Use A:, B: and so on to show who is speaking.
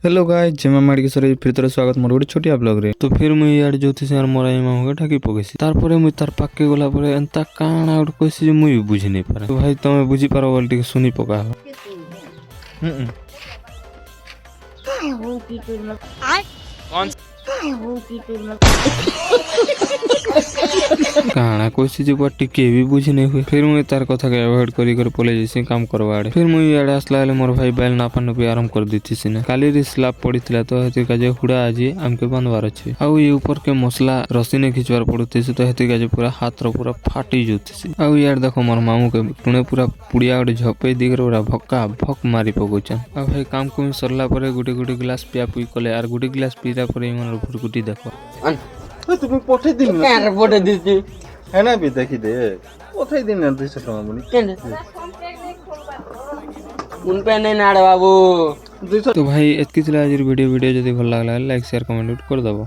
A: Hello guys जेमा माड़ी के सरे फिर तरह स्वागत मोर गोटे छोटिया ब्लॉग रे। तो फिर मुई यार जोथि से मोर आई मामू के ठाकी पकेसी तार परे मुई तार पाके गला परे एंता काना और कोसी जे मुई बुझी नै पारे। तो भाई तमे बुझी पारो बोल टिके सुनी पका हो। काना कोसी जे बट टिके भी बुझी नै हुए। फिर मुई तार कथा के अवॉइड करी कर पले जैसे काम करवाड़े। फिर मुई याडे आसला ले मोर भाई बैल नापा नुपी आरंभ कर देती सिने। काली रे स्लैब पड़ीथिला तो हेति काजे हुडा आजी हमके बंदवार अछि। आउ ये ऊपर के मसला रसी ने खिचवार पड़ुतेसी तो हेति काजे पूरा हाथ रो पूरा फाटी जोतिसी। आउ यार देखो मोर मामू के टुने पूरा पुड़िया गोटे झपे दिगर पूरा भक्का भक मारी पकोचन। आ भाई काम को सरला परे गुटे गुटे गिलास पिया पुई कले आर गुटे गिलास पीरा परे मन भुरकुटी देखो।
B: তুমি পঠাই দিন না
C: কেন পটে দিছি
B: হ্যাঁ না বি দেখি দে পঠাই দিন না 200 টাকা বলি
C: কেন उन पे नहीं नाड़ बाबू
B: 200
A: तो भाई एतकी चला आज वीडियो जदि भल लागला लाइक शेयर कमेंट कर दबो।